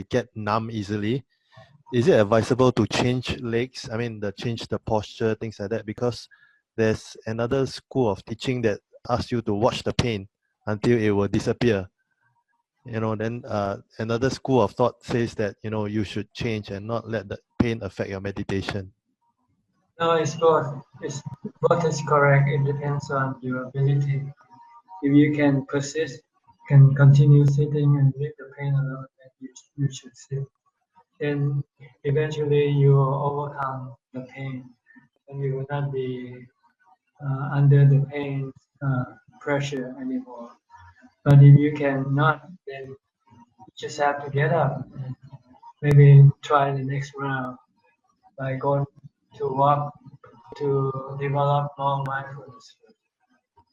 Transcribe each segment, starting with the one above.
get numb easily, is it advisable to change legs? I mean, change the posture, things like that, because there's another school of teaching that asks you to watch the pain until it will disappear. Then another school of thought says that, you should change and not let the pain affect your meditation. No, it's both. Both is correct. It depends on your ability. If you can persist, can continue sitting and leave the pain alone, then you should sit. Then eventually you will overcome the pain, and you will not be under the pain pressure anymore. But if you cannot, then you just have to get up and maybe try the next round by going to walk to develop more mindfulness.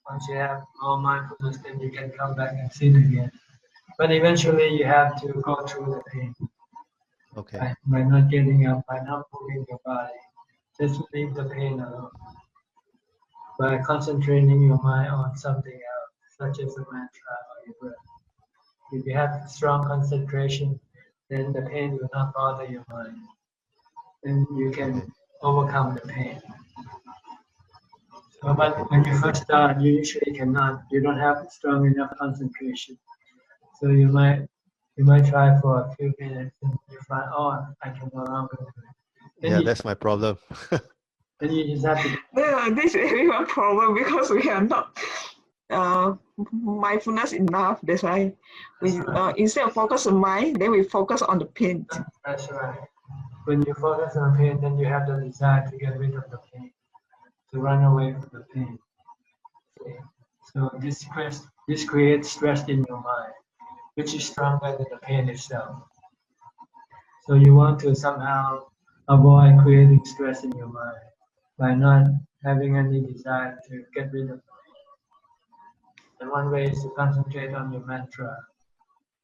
Once you have more mindfulness, then you can come back and sit again. But eventually you have to go through the pain. Okay. By not getting up, by not moving your body. Just leave the pain alone. By concentrating your mind on something else, such as a mantra or your breath. If you have strong concentration, then the pain will not bother your mind. Then you can overcome the pain. So, but when you first start, you usually cannot. You don't have strong enough concentration. So you might try for a few minutes and you find, oh, I can no longer do it. Then that's my problem. Then you just have to. This is one problem because we are not mindfulness enough. That's why we instead of focus on mind, then we focus on the pain. That's right. When you focus on pain, then you have the desire to get rid of the pain, to run away from the pain. So this creates stress in your mind, which is stronger than the pain itself. So you want to somehow avoid creating stress in your mind by not having any desire to get rid of the pain. And one way is to concentrate on your mantra.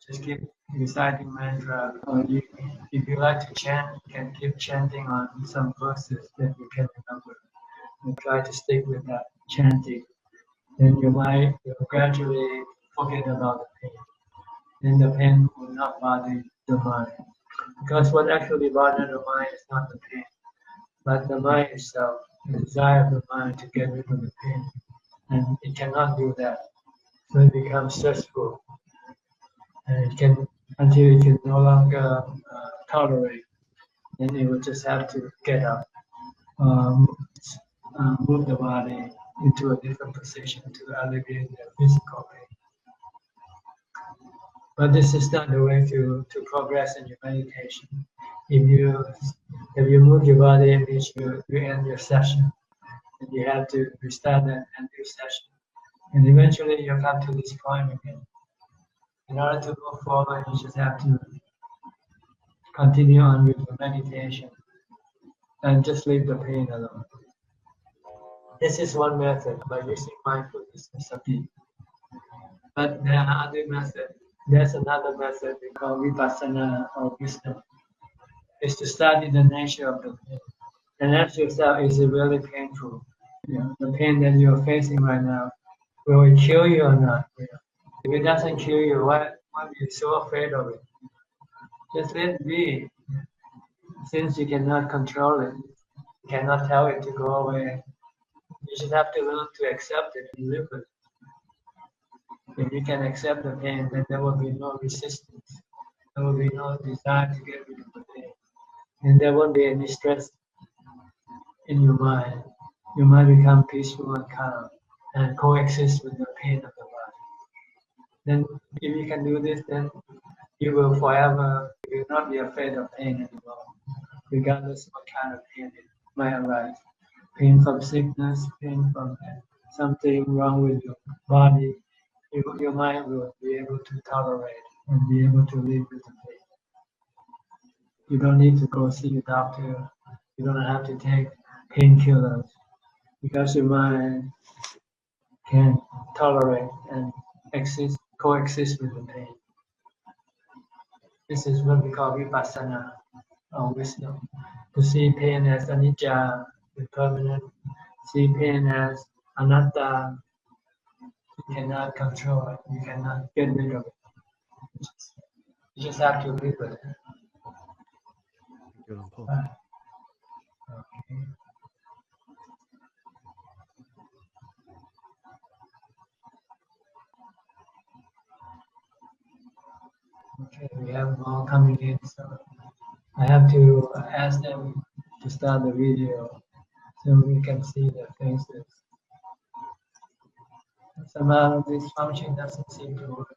Just keep reciting mantra, or if you like to chant, you can keep chanting on some verses that you can remember, and try to stick with that chanting. Then you might gradually forget about the pain. Then the pain will not bother the mind, because what actually bothers the mind is not the pain, but the mind itself, the desire of the mind to get rid of the pain, and it cannot do that, so it becomes stressful. And it can, until it can no longer tolerate, then it will just have to get up, move the body into a different position to alleviate the physical pain. But this is not the way to progress in your meditation. If you move your body, it means you end your session, and you have to restart and end your session, and eventually you come to this point again. In order to move forward, you just have to continue on with your meditation and just leave the pain alone. This is one method by using mindfulness and sati. But there are other methods. There's another method we call vipassana or wisdom. It's to study the nature of the pain and ask yourself, is it really painful? The pain that you're facing right now, will it kill you or not? If it doesn't kill you, why are you so afraid of it? Just let it be. Since you cannot control it, you cannot tell it to go away. You just have to learn to accept it and live with it. If you can accept the pain, then there will be no resistance. There will be no desire to get rid of the pain. And there won't be any stress in your mind. You might become peaceful and calm and coexist with the pain of the body. Then if you can do this, then you will not be afraid of pain anymore, regardless what kind of pain it might arise. Pain from sickness, pain from something wrong with your body, your mind will be able to tolerate and be able to live with the pain. You don't need to go see a doctor. You don't have to take painkillers, because your mind can tolerate and coexist with the pain. This is what we call vipassana or wisdom. To see pain as anicca, impermanent, see pain as anatta. You cannot control it, you cannot get rid of it. You just have to live with it. Thank you, Luang Por. Okay. Okay, we have more coming in, so I have to ask them to start the video so we can see their faces. Somehow this function doesn't seem to work.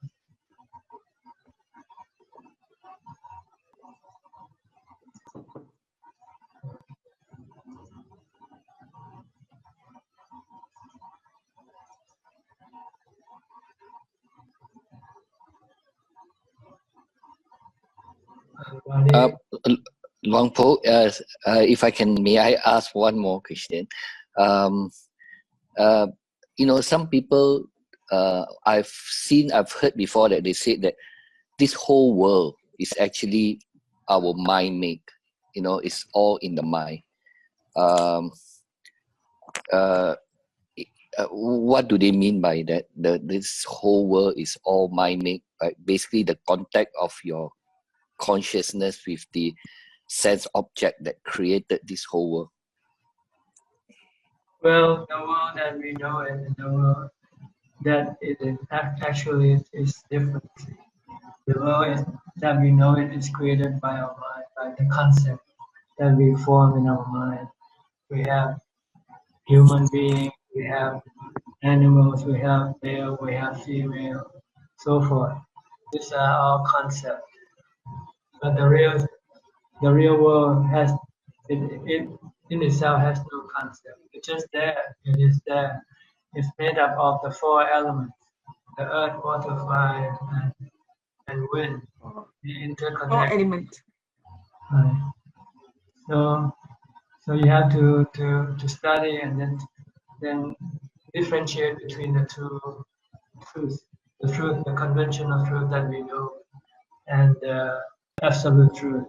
Luang Po, if I can, may I ask one more question? Some people I've heard before that they say that this whole world is actually our mind make. It's all in the mind. What do they mean by that? This whole world is all mind make. Basically, the contact of your consciousness with the sense object that created this whole world. Well, the world that we know and the world that it is actually is different. The world that we know it is created by our mind, by the concept that we form in our mind. We have human beings, we have animals, we have male, we have female, so forth. These are all concepts. But the real world has it in itself has no concept. It's just there. It is there. It's made up of the four elements: the earth, water, fire, and wind. The Four interconnect. elements. Right. So you have to study and then differentiate between the two truths. The truth, the conventional truth that we know, and the absolute truth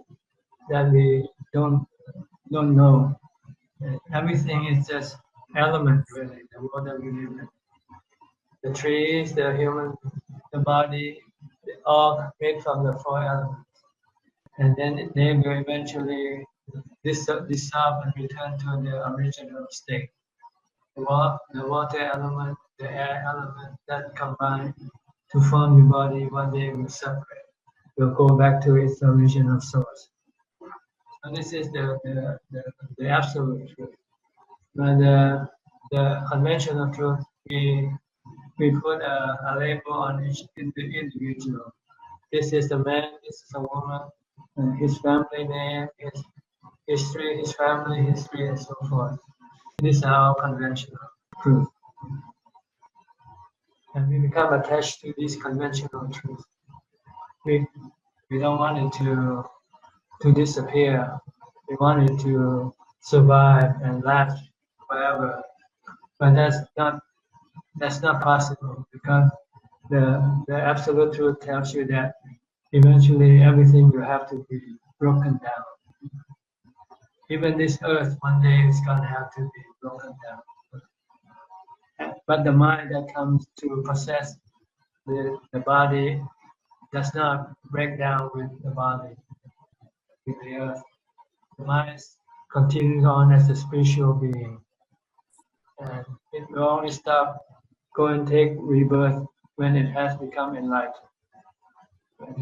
that we don't know. Everything is just element, really. The world that we live in, the trees, the human, the body, all made from the four elements, and then they will eventually dissolve and return to the original state. The water element, the air element, that combine to form your body. One day will separate. Will go back to its original source. So this is the absolute truth. But the conventional truth, we put a label on each individual. This is a man, this is a woman, his family name, his history, his family history, and so forth. This is our conventional truth. And we become attached to this conventional truth. We don't want it to disappear. We want it to survive and last forever. But that's not possible, because the absolute truth tells you that eventually everything will have to be broken down. Even this earth one day is going to have to be broken down. But the mind that comes to possess the body does not break down with the body, with the earth. The mind continues on as a spiritual being. And it will only stop, go and take rebirth when it has become enlightened. When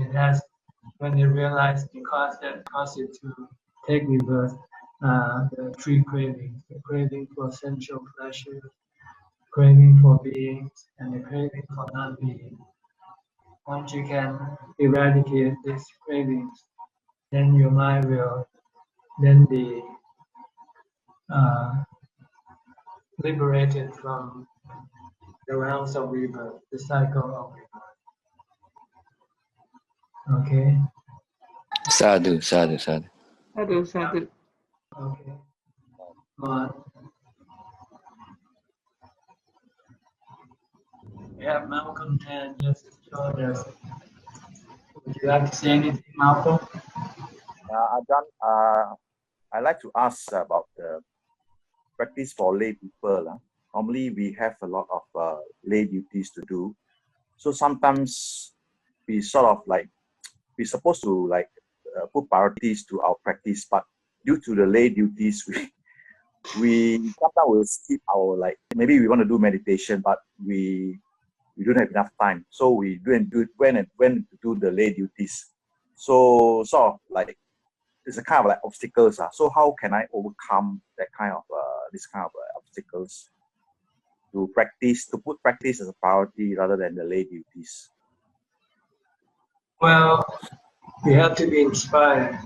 it realizes the cause that caused it to take rebirth, the three cravings: the craving for sensual pleasure, craving for beings, and the craving for non-being. Once you can eradicate these cravings, then your mind will then be liberated from the realms of rebirth, the cycle of rebirth. Okay? Sadhu, sadhu, sadhu. Sadhu, sadhu. Okay. Go on. We have Malcolm Tan just joined us. Would you like to say anything, Malcolm? Ajahn, I'd like to ask about the practice for lay people. Normally, we have a lot of lay duties to do. So sometimes we sort of like we're supposed to like put priorities to our practice, but due to the lay duties, we sometimes will skip our, like, maybe we want to do meditation, but we don't have enough time, so we when to do the lay duties. So sort of like it's a kind of like obstacles. So how can I overcome that kind of this kind of obstacles to put practice as a priority rather than the lay duties? Well, you have to be inspired.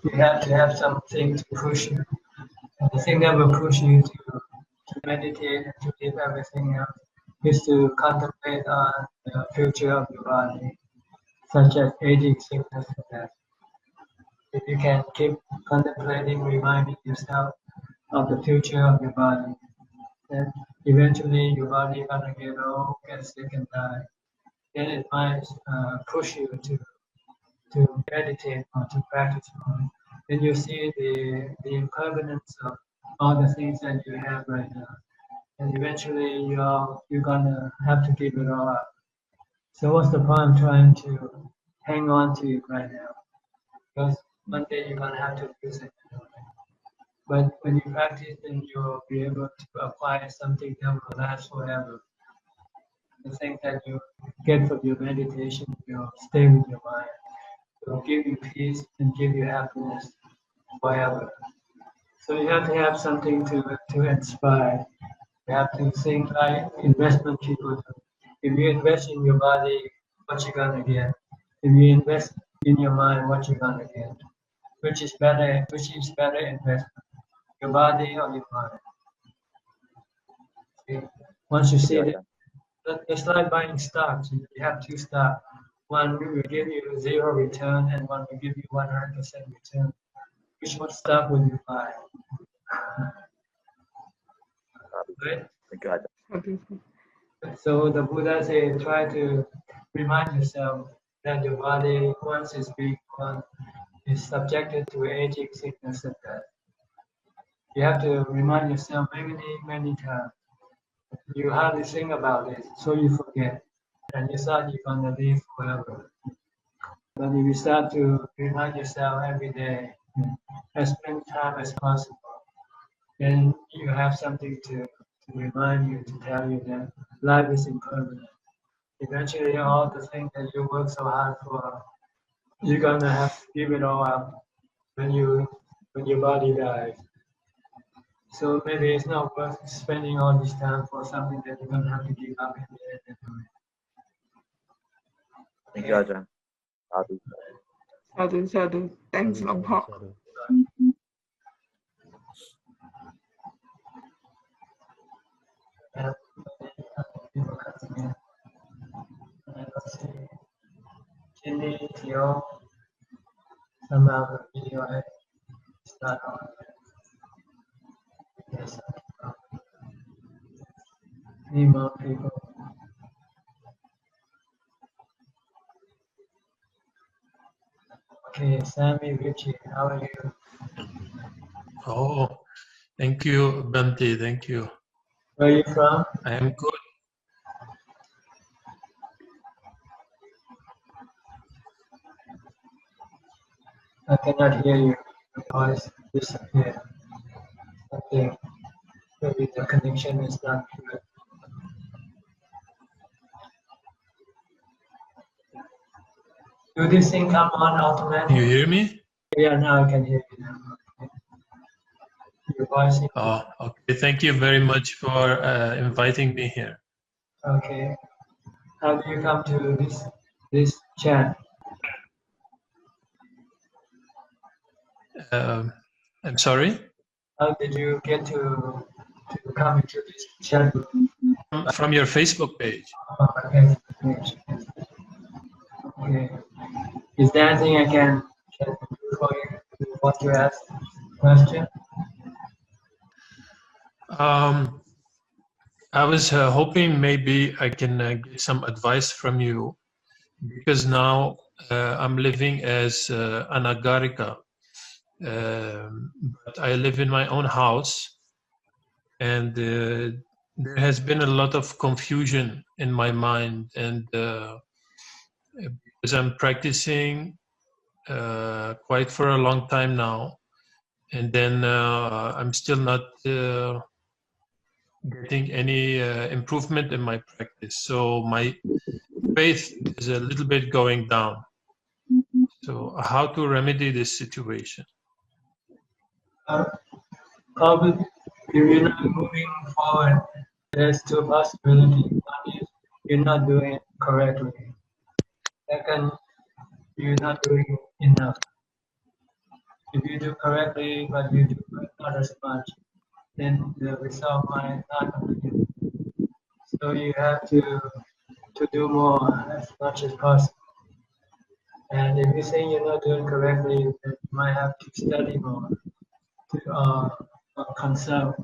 You have to have something to push you. And the thing that will push you to meditate and to leave everything else is to contemplate on the future of your body, such as aging, sickness, and death. If you can keep contemplating, reminding yourself of the future of your body, then eventually your body gonna get old, get sick, and die. Then it might push you to meditate or to practice more. Then you see the impermanence of all the things that you have right now. And eventually you're gonna have to give it all up. So what's the point trying to hang on to it right now? Because one day you're gonna have to use it. But when you practice, then you'll be able to apply something that will last forever. The things that you get from your meditation will stay with your mind. It will give you peace and give you happiness forever. So you have to have something to inspire. You have to think like investment people do. If you invest in your body, what you gonna get? If you invest in your mind, what you gonna get? Which is better? Which is better investment? Your body or your mind? Okay. Once you see that, it's like buying stocks. You have two stocks. One will give you zero return, and one will give you 100% return. Which one stock will you buy? Right? So the Buddha said, try to remind yourself that your body, once is big, one is subjected to aging, sickness, and death. You have to remind yourself many times. You hardly think about it, so you forget, and you thought you're gonna live forever. But if you start to remind yourself every day, as many times as possible, then you have something to remind you, to tell you that life is impermanent. Eventually, all the things that you work so hard for, you're gonna have to give it all up when your body dies. So maybe it's not worth spending all this time for something that you're gonna have to give up in the end anyway. Thank you, Ajahn. Sadhu. Thanks, Long Pok. Chini, Tio, somehow the video is not on. Yes. Need more people. Okay, Sammy, Richie, how are you? Oh, thank you, Bante. Thank you. Where are you from? I am good. I cannot hear you. Your voice disappeared. Okay, maybe the connection is not good. Do this thing come on Can automatically? you hear me? Yeah, now I can hear you now. Okay. Your voice is Oh, okay. Thank you very much for inviting me here. okay. How do you come to this chat? I'm sorry? How did you get to come into this chat group? From your Facebook page. Okay. Okay. Is there anything I can do for you? What you asked? Question? I was hoping maybe I can get some advice from you because now I'm living as anagarika. But I live in my own house, and there has been a lot of confusion in my mind, and because I'm practicing quite for a long time now, and then I'm still not getting any improvement in my practice. So my faith is a little bit going down. So how to remedy this situation? Probably, if you're not moving forward, there's two possibilities. One is you're not doing it correctly. Second, you're not doing enough. If you do correctly, but you do not as much, then the result might not appear. So you have to do more as much as possible. And if you say you're not doing correctly, then you might have to study more to consult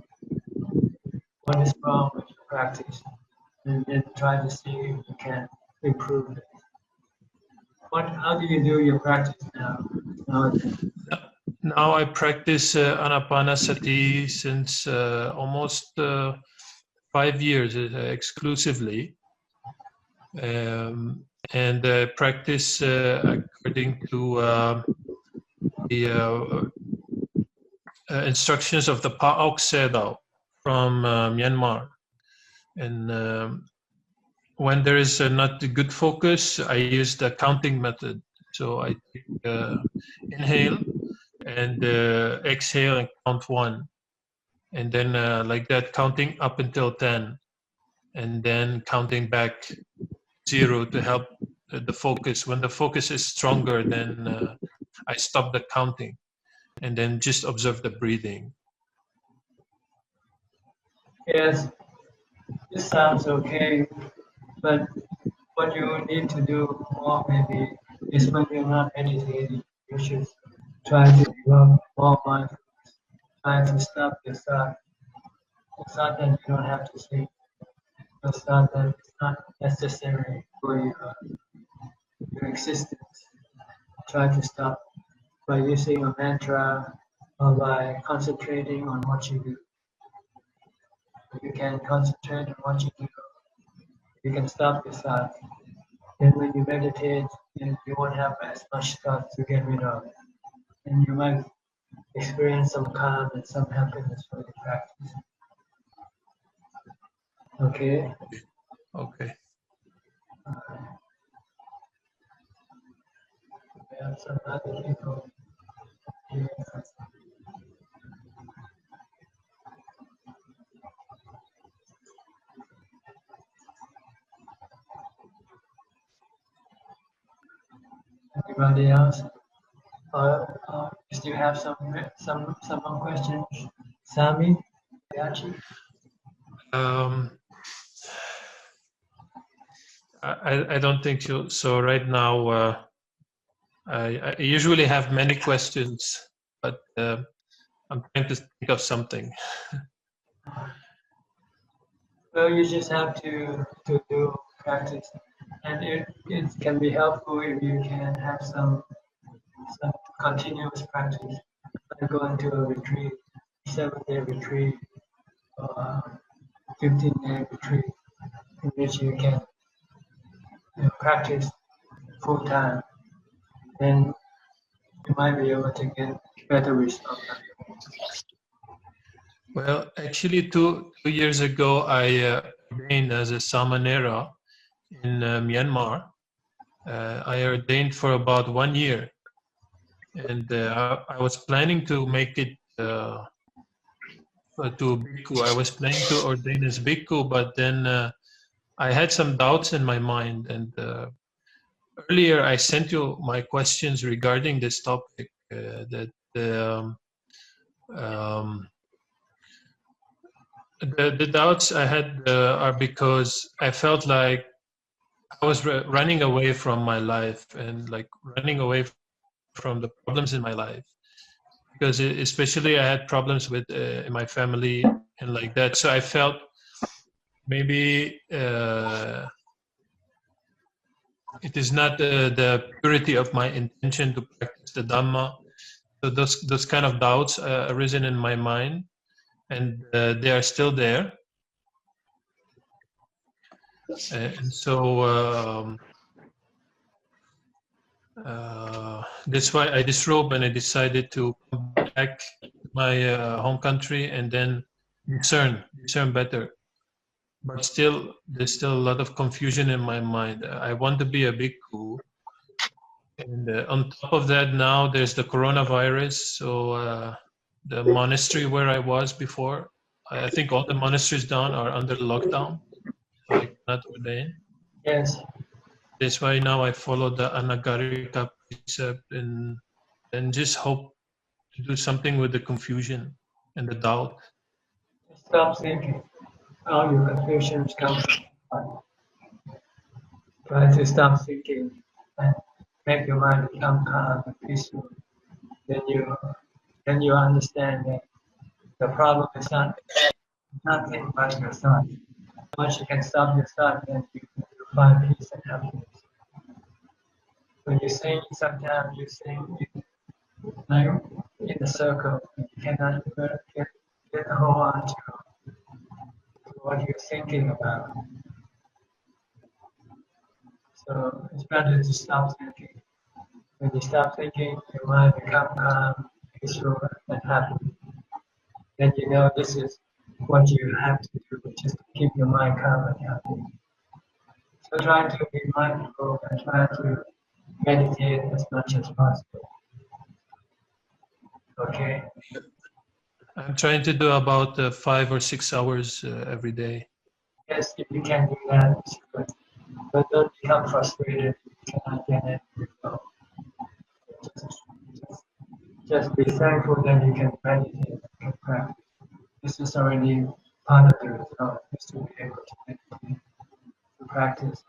what is wrong with your practice, and then try to see if you can improve it. How do you do your practice nowadays? Now I practice Anapanasati since almost 5 years exclusively, and practice according to the instructions of the Paok Sedao from Myanmar. And when there is not a good focus, I use the counting method. So I take inhale and exhale and count 1. And then like that, counting up until 10. And then counting back 0 to help the focus. When the focus is stronger, then I stop the counting and then just observe the breathing. Yes, this sounds okay, but what you need to do more maybe is when you're not meditating, you should try to develop more mindfulness. Try to stop the thought. It's not that you don't have to sleep. It's not that it's not necessary for your existence. Try to stop by using a mantra or by concentrating on what you do. If you can concentrate on what you do, you can stop your thought. Then when you meditate, then you won't have as much thought to get rid of. And you might experience some calm and some happiness from the practice. Okay? Okay. We have some other people here. Anybody else? Still have some more questions? Sami, Yachi? I don't think so. So right now, I usually have many questions, but I'm trying to think of something. Well, you just have to do practice, and it can be helpful if you can have some continuous practice, like going to a retreat, 7-day retreat, or 15-day retreat, in which you can practice full time. Then you might be able to get better results. Well, actually, two years ago, I ordained as a samanera in Myanmar. I ordained for about 1 year, and I was planning to make it to bhikkhu. I was planning to ordain as bhikkhu, but then I had some doubts in my mind. And earlier, I sent you my questions regarding this topic. The doubts I had are because I felt like I was running away from my life and like running away from the problems in my life, because especially I had problems with in my family and like that. So I felt maybe it is not the purity of my intention to practice the Dhamma. So those kind of doubts arisen in my mind, and they are still there. And so That's why I disrobed and I decided to come back to my home country and then discern better. But still, there's still a lot of confusion in my mind. I want to be a bhikkhu, and on top of that, now there's the coronavirus. So the monastery where I was before, I think all the monasteries down are under lockdown, so I cannot ordain. Yes. That's why now I follow the anagarika precept and just hope to do something with the confusion and the doubt. Stop thinking. All your confusions come from mind. Try to stop thinking and make your mind become calm and peaceful. Then you understand that the problem is nothing but your thought. Once you can stop your thought, then you find peace and happiness. When you sing, sometimes you sing like in a circle. You cannot get hold on to what you're thinking about. So it's better to stop thinking. When you stop thinking, your mind becomes calm, peaceful, and happy. Then you know this is what you have to do, just to keep your mind calm and happy. So try to be mindful and try to meditate as much as possible. Okay? I'm trying to do about 5 or 6 hours every day. Yes, if you can do that, it's good. But don't become frustrated if you cannot get any result. Just be thankful that you can meditate and can practice. This is already part of the result, is to be able to meditate, to practice.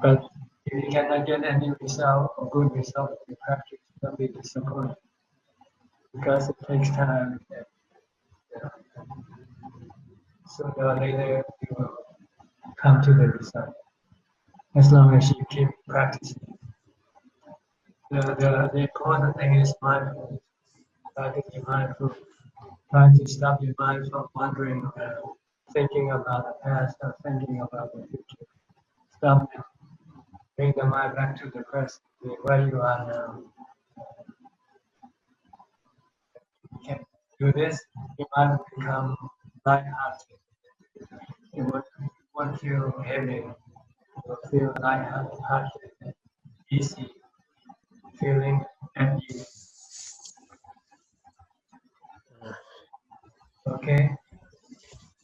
But if you cannot get any result or good result of your practice, don't be disappointed. Because it takes time. Sooner or later, you will come to the result. As long as you keep practicing. The important thing is mindfulness. Try to be mindful. Try to stop your mind from wandering, thinking about the past or thinking about the future. Stop it. Bring the mind back to the present, where you are now. You can do this, your mind will become light-hearted. It won't feel heavy. It will feel light-hearted and easy, feeling at ease. Okay?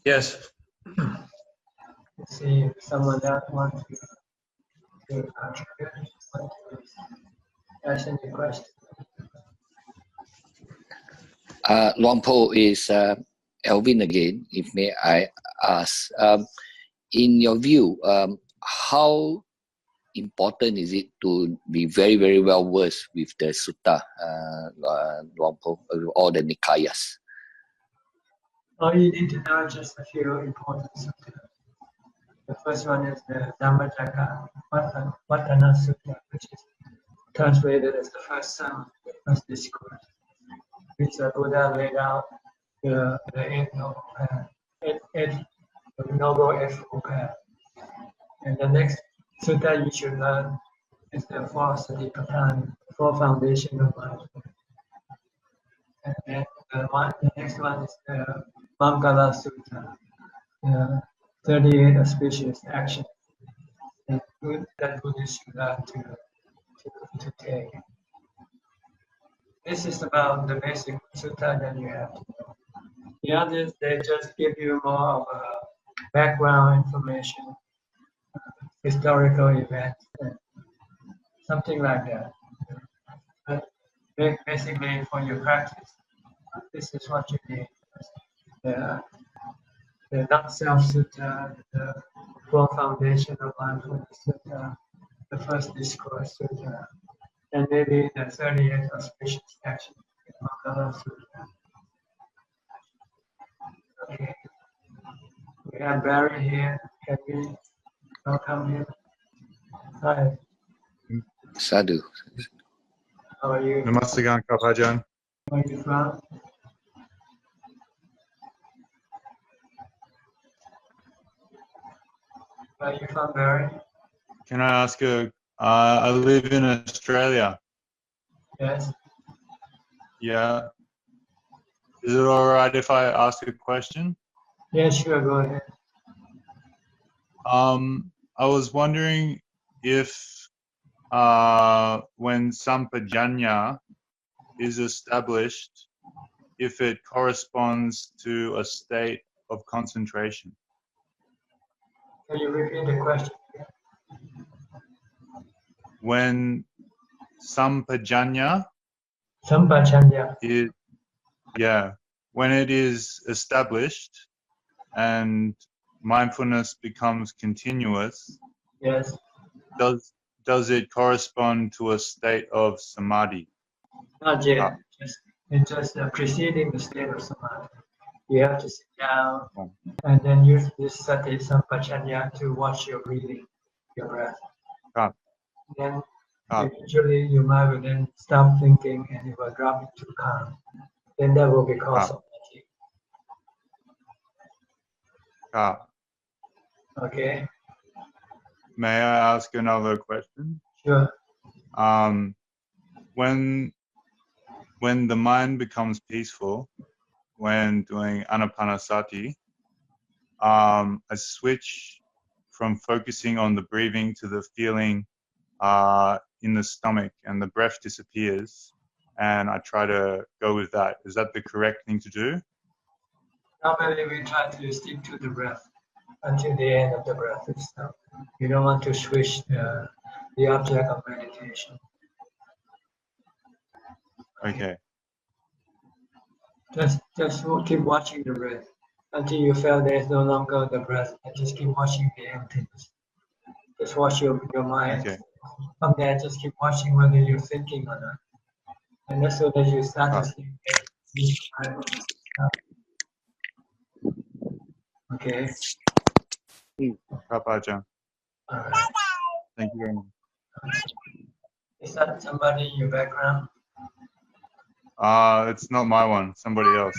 Yes. Let's see if someone else wants to contribute, want to ask any questions. Luangpo is Alvin again, if may I ask. In your view, how important is it to be very, very well versed with the sutta, Luangpo, all the Nikayas? All you need to know is just a few important suttas. The first one is the Dhamma Wat Yannasangwararam, which is translated as the first sermon, the first discourse, which the Buddha laid out the Noble Eightfold Path. And the next sutta you should learn is the fourth Satipatthana, the four foundation of mindfulness. And then the next one is the Mangala Sutta, the 38 auspicious actions that Buddhists should learn to take. This is about the basic sutta that you have to know. The others, they just give you more of a background information, historical events, and something like that. But basically, for your practice, this is what you need. The not-self sutta, the four foundation of mindfulness sutta, the first discourse sutta, and maybe the 38 auspicious actions in Mangala Sutta. Okay. We have Barry here. Can we welcome him? Hi. Sadhu. How are you? Namaste, Ajahn. Where are you from? Where are you from, Barry? Can I ask a I live in Australia. Yes. Yeah. Is it all right if I ask a question? Yeah, sure. Go ahead. I was wondering if when sampajanya is established, if it corresponds to a state of concentration. Can you repeat the question? When sampajanya Sampachanya. is, when it is established and mindfulness becomes continuous, Yes. does it correspond to a state of samadhi? Not yet. It's just preceding the state of samadhi. You have to sit down and then use this sati sampachanya to watch your breathing, your breath. Then eventually your mind will then stop thinking and it will drop into calm. Then that will be called samadhi. Okay. May I ask another question? Sure. When the mind becomes peaceful, when doing anapanasati, I switch from focusing on the breathing to the feeling in the stomach, and the breath disappears, and I try to go with that. Is that the correct thing to do? Normally we try to stick to the breath until the end of the breath itself. You don't want to switch the object of meditation. Okay. Just keep watching the breath until you feel there is no longer the breath, and just keep watching the emptiness. Just watch your mind. Okay. From there, just keep watching whether you're thinking or not. And as soon as you start to think, okay. Ajahn. Alright. Thank you very much. Is that somebody in your background? It's not my one. Somebody else.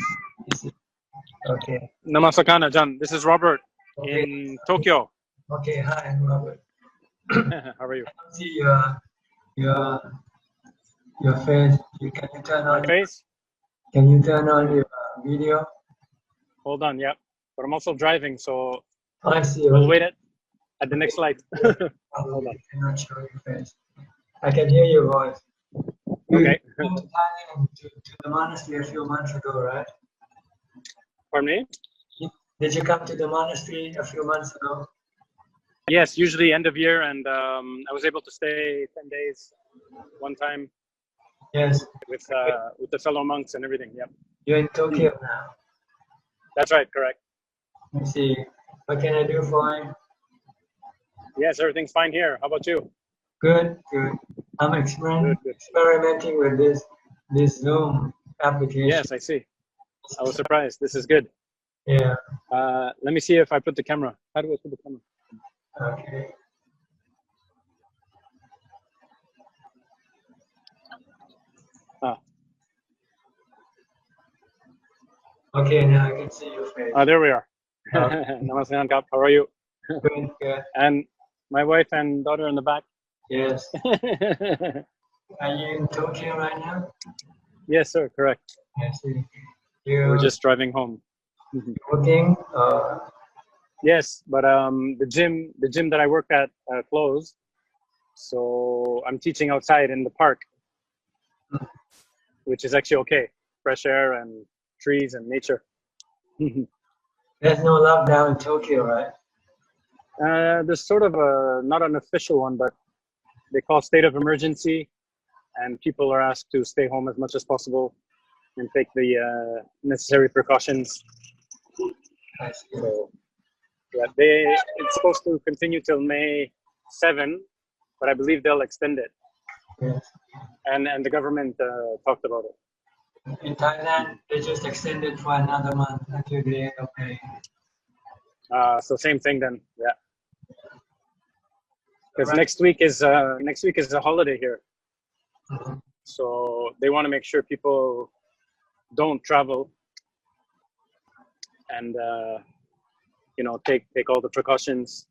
Okay. Namaskar, Ajahn. This is Robert in Tokyo. Okay. Hi, I'm Robert. How are you? I don't see your face. Can you turn on my face? Can you turn on your video? Hold on, yeah. But I'm also driving, so I see. we'll wait at the next light. Hold on. I cannot show your face. I can hear your voice. Okay. You went to Thailand to the monastery a few months ago, right? Pardon me? Did you come to the monastery a few months ago? Yes, usually end of year, and I was able to stay 10 days one time. Yes. With the fellow monks and everything. Yep. You're in Tokyo now. That's right, correct. Let's see. What can I do for you? Yes, everything's fine here. How about you? Good, good. I'm experimenting with this Zoom application. Yes, I see. I was surprised. This is good. Yeah. Let me see if I put the camera. How do I put the camera? Okay. Okay, now I can see your face. There we are. Namaste, Kap. How are you? Good, good. And my wife and daughter in the back. Yes. Are you in Tokyo right now? Yes, sir. Correct. I see. We're just driving home. Working? Yes, but the gym that I work at closed, so I'm teaching outside in the park, which is actually okay. Fresh air and trees and nature. There's no lockdown in Tokyo, right? There's sort of not an official one, but they call state of emergency, and people are asked to stay home as much as possible and take the necessary precautions. I see. So, yeah, it's supposed to continue till May 7, but I believe they'll extend it. Yes. And the government talked about it. In Thailand, they just extended for another month until the end of May. So same thing then, yeah. Because next week is a holiday here, so they want to make sure people don't travel and take all the precautions.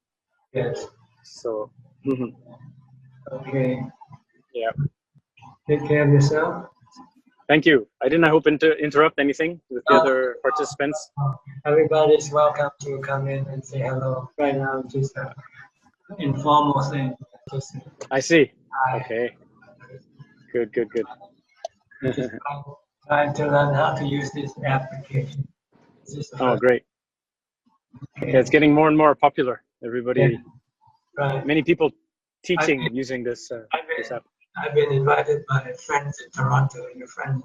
Yes. So Okay. Yeah. Take care of yourself. Thank you. I didn't hope to interrupt anything with the other participants. Everybody's welcome to come in and say hello. Right now, just an informal thing. Just I see. hi. Okay. Good, good, good. Just trying to learn how to use this application. This is the Oh, first- great. okay. Yeah, it's getting more and more popular. Everybody, Right. many people teaching using this this app. I've been invited by friends in Toronto. Your friend,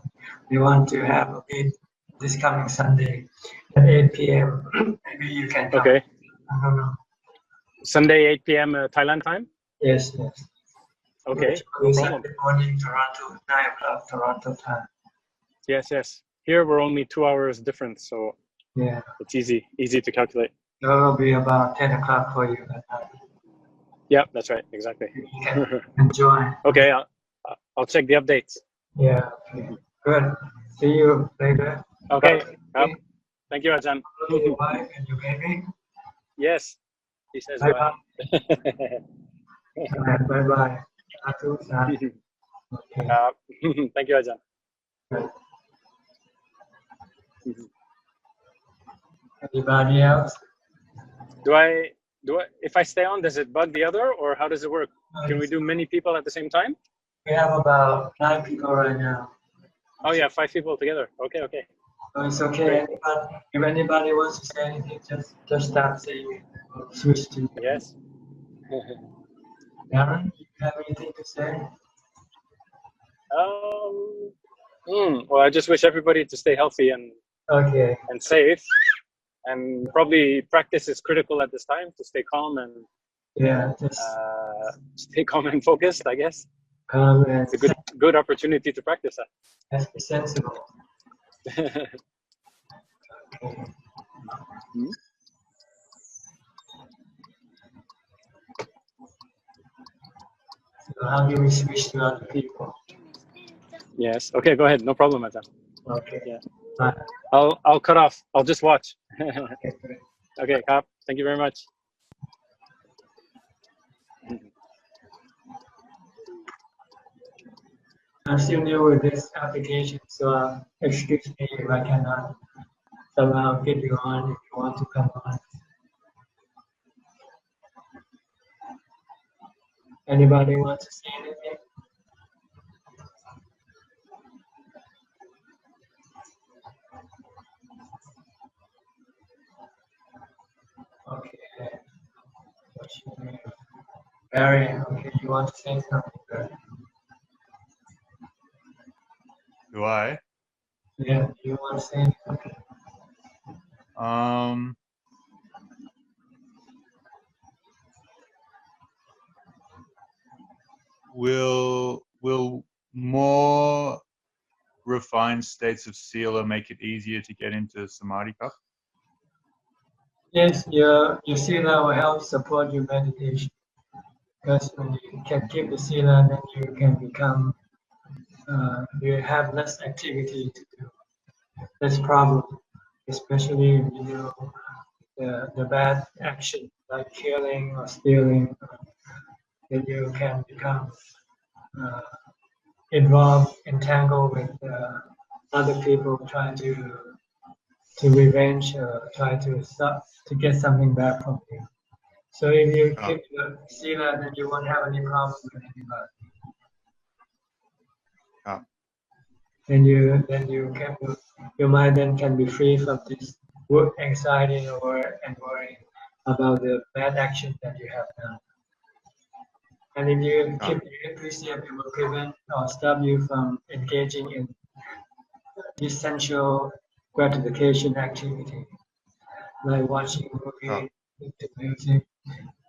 we want to have a meet this coming Sunday at 8 p.m. Maybe you can come. Okay. I don't know. Sunday, 8 p.m. Thailand time? Yes, yes. Okay, Actually, no problem. Sunday morning, Toronto, 9 o'clock, Toronto time. Yes, yes. Here we're only 2 hours different, so Yeah. it's easy to calculate. It will be about 10 o'clock for you that time. Yeah, that's right, exactly. You can enjoy. Okay, I'll check the updates. Yeah. Okay. Good. See you later. Okay, Bye. thank you, Ajahn. Your wife and your baby. Yes, he says Bye bye. bye. Bye bye. Okay. Thank you, Ajahn. Anybody else? Do I if I stay on, does it bug the other, or how does it work? Can we do many people at the same time? We have about 9 people right now. Oh yeah, 5 people together. Okay, okay. So it's okay. If anybody wants to say anything, just start saying it. Switch to Yes. Darren, you have anything to say? Well, I just wish everybody to stay healthy and Okay. safe, and probably practice is critical at this time to stay calm and Yeah, just stay calm and focused. I guess calm and it's a good opportunity to practice that. just be sensible. So how do we switch to other people? Yes. Okay. Go ahead. No problem, Ajahn. Okay. Yeah. Bye. I'll cut off. I'll just watch. Okay, good. Okay, Kap. Thank you very much. I'm still new with this application, so excuse me if I cannot somehow get you on if you want to come on. Anybody want to say anything? Okay. What's your name? Barry, okay, you want to say something? Barry? Do I? Yeah, you want to say anything? Will more refined states of sila make it easier to get into samadhi cup? Yes, your sila will help support your meditation. Because when you can keep the sila, then you can become, you have less activity to do, less problem, especially if you do the bad action like killing or stealing, then you can become involved, entangled with other people trying to revenge or try to get something back from you. So if you keep the sila, then you won't have any problem with anybody. Then your mind then can be free from this work anxiety and worry about the bad action that you have done. And if you keep the precept, it will prevent or stop you from engaging in essential gratification activity, like watching movie, listening to music,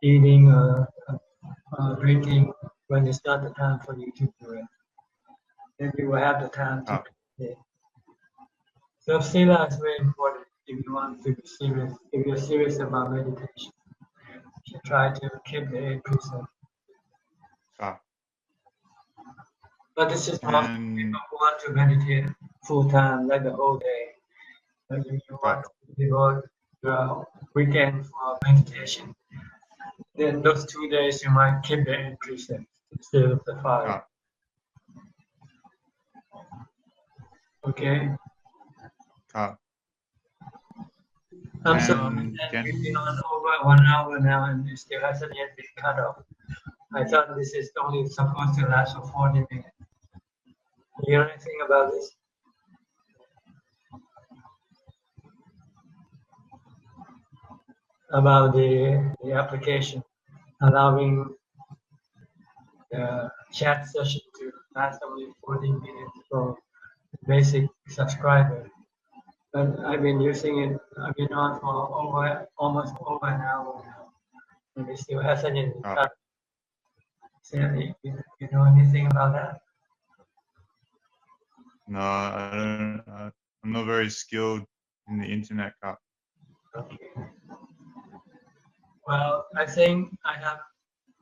eating, drinking, when it's not the time for you to do it. Then you will have the time to meditate. So sila is very important if you want to be serious. If you're serious about meditation, you should try to keep the 8 precepts. But this is possible for people who want to meditate full time, like the whole day. Like if you want to devote your weekend for meditation, then those 2 days you might keep the 8 precepts. instead of the 5. Ah. Okay. Ah. I'm sorry And that we've been on over 1 hour now and it still hasn't yet been cut off. I thought this is only supposed to last for 40 minutes. You hear anything about this? About the application allowing the chat session to last only 40 minutes for basic subscriber. But I've been using it, I've been on for almost over an hour now. And it still hasn't been cut. So, you know anything about that? No, I don't. I'm not very skilled in the internet. Okay. Well, I think I have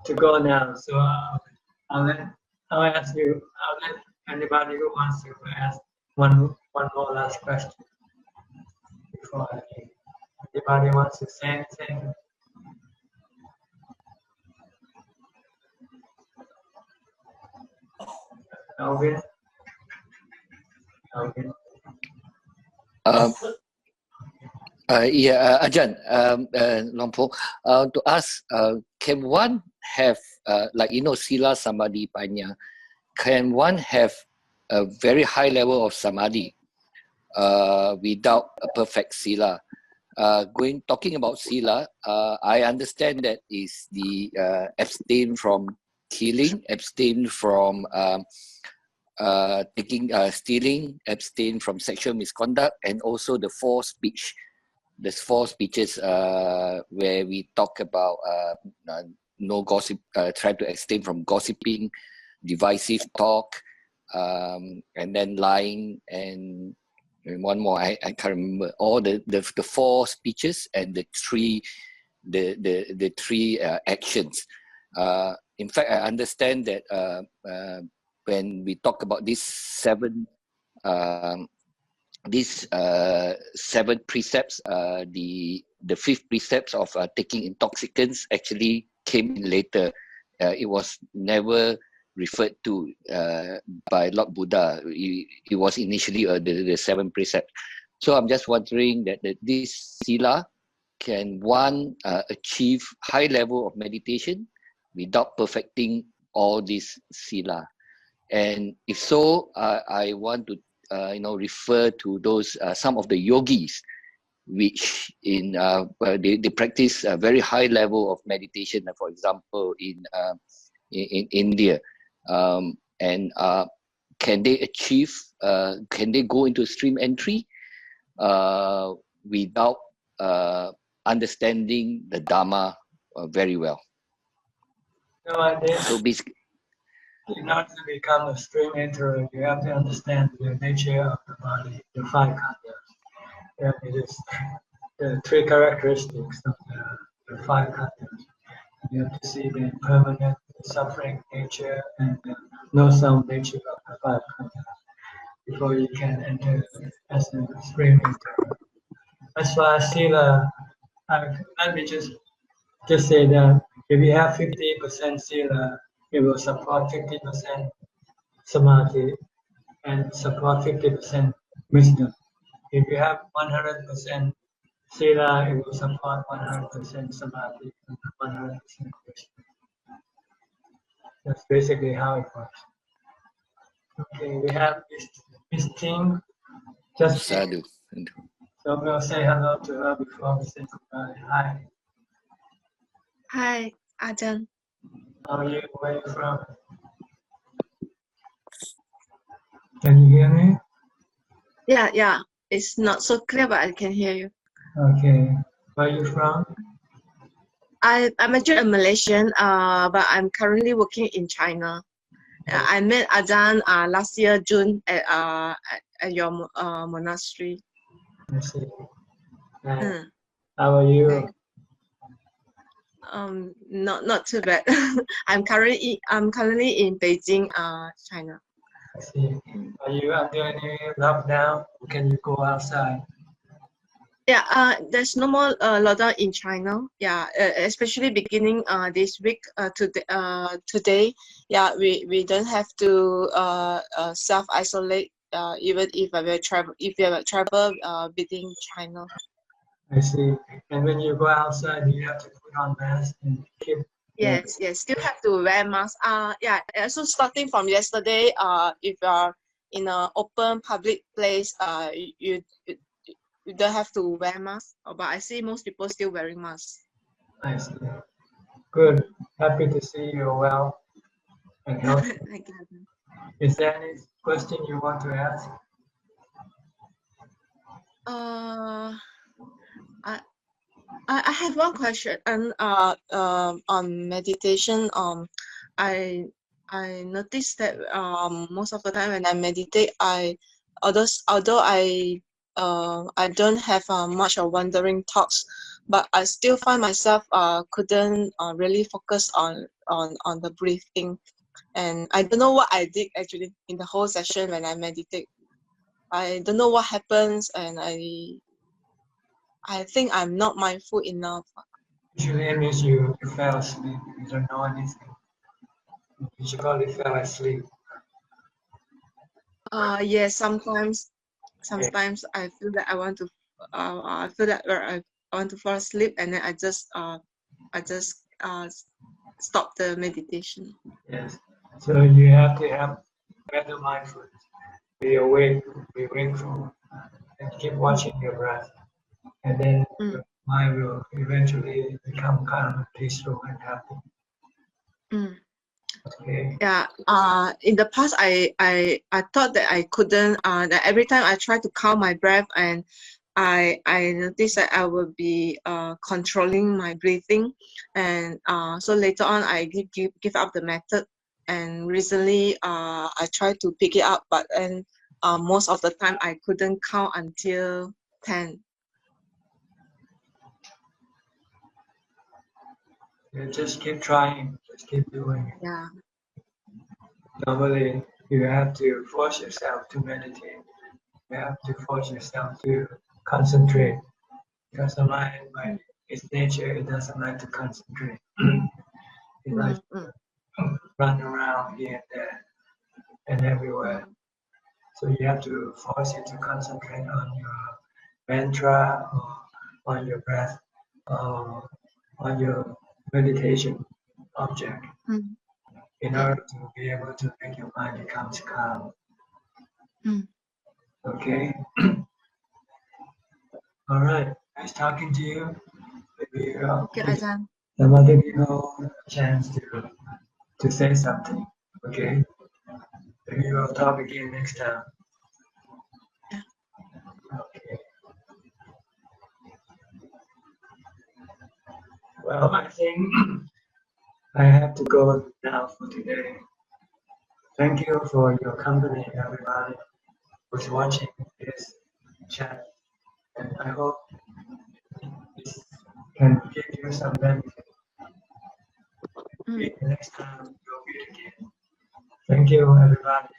to go now, so I'll ask you. I'll let anybody who wants to ask one more last question before I leave. Anybody wants to say anything? Alvin? Alvin? Ajahn, Lompo, to ask, can one have, like, Sila, Samadhi, Panya, can one have a very high level of Samadhi without a perfect Sila? Talking about Sila, I understand that is the abstain from killing, abstain from stealing, abstain from sexual misconduct, and also the 4 speech. There's 4 speeches where we talk about no gossip, try to abstain from gossiping, divisive talk, and then lying, and one more I can't remember. All the 4 speeches and the 3 actions. In fact, I understand that when we talk about these 7 precepts, the 5th precepts of taking intoxicants actually came in later. It was never referred to by Lord Buddha. It was initially the 7th precept. So I'm just wondering that this Sila, can one achieve high level of meditation without perfecting all these Sila? And if so, I want to refer to those some of the yogis, which they practice a very high level of meditation. For example, in India, and can they achieve? Can they go into stream entry without understanding the Dhamma very well? No, I did. So basically, in order to become a stream enterer, you have to understand the nature of the body, the 5 khandhas. And it is the 3 characteristics of the 5 khandhas. You have to see the impermanent, the suffering nature, and the no-sound nature of the 5 khandhas before you can enter as a stream enterer. As far as Sila, let me just say that if you have 50% Sila, it will support 50% Samadhi and support 50% wisdom. If you have 100% Sila, it will support 100% Samadhi and 100% wisdom. That's basically how it works. Okay, we have this team. Just sadhu. So we'll say hello to her before we say goodbye. Hi. Hi, Ajahn. How are you? Where are you from? Can you hear me? Yeah. It's not so clear, but I can hear you. Okay. Where are you from? I'm actually a Malaysian, but I'm currently working in China. I met Ajahn last year, June, at your monastery. I see. How are you? Not too bad. I'm currently in Beijing, China. I see. Are you under any lockdown? Can you go outside? Yeah, there's no more lockdown in China. Yeah, especially beginning this week. Today, yeah, we don't have to self isolate. Even if we travel, within China. I see. And when you go outside, you have to put on mask and keep. Yes, still have to wear mask. Yeah. So starting from yesterday, if you are in an open public place, you don't have to wear mask. But I see most people still wearing masks. I see. Good. Happy to see you well and healthy. Thank you. Is there any question you want to ask? I have one question on meditation. I noticed that most of the time when I meditate, although I don't have much of wandering thoughts, but I still find myself couldn't really focus on the breathing, and I don't know what I did actually in the whole session when I meditate. I don't know what happens, and I think I'm not mindful enough. Usually it means you fell asleep. You don't know anything. You should probably fell asleep. Yes, sometimes I feel that I want to I want to fall asleep, and then I just stop the meditation. Yes. So you have to have better mindfulness. Be awake, be wakeful, and keep watching your breath. And then your mind will eventually become kind of peaceful and happy. Okay. Yeah. In the past, I thought that I couldn't. That every time I try to count my breath, and I noticed that I will be controlling my breathing, and so later on I give up the method. And recently, I tried to pick it up, but then most of the time I couldn't count until 10. You just keep trying, just keep doing it. Yeah. Normally, you have to force yourself to meditate. You have to force yourself to concentrate. Because the mind, by its nature, it doesn't like to concentrate. It likes to run around here and there and everywhere. So you have to force it to concentrate on your mantra or on your breath, on your meditation object, in order to be able to make your mind become calm. Okay? All right. Nice talking to you. Maybe some other people a chance to say something. Okay? Maybe we'll talk again next time. Okay. Well, I think I have to go now for today. Thank you for your company, everybody who's watching this chat. And I hope this can give you some benefit. Next time we'll meet again. Thank you, everybody.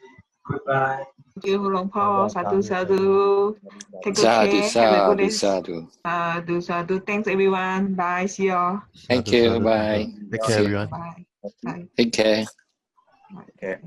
Goodbye. Thank you, Long Paul. Sadhu, sadhu. Take good Sadhu, care. Have a good day. sadhu. Sadhu, sadhu. Thanks, everyone. Bye. See you all. Thank you. Bye. Take care, everyone. Bye. Bye. Take care. Bye.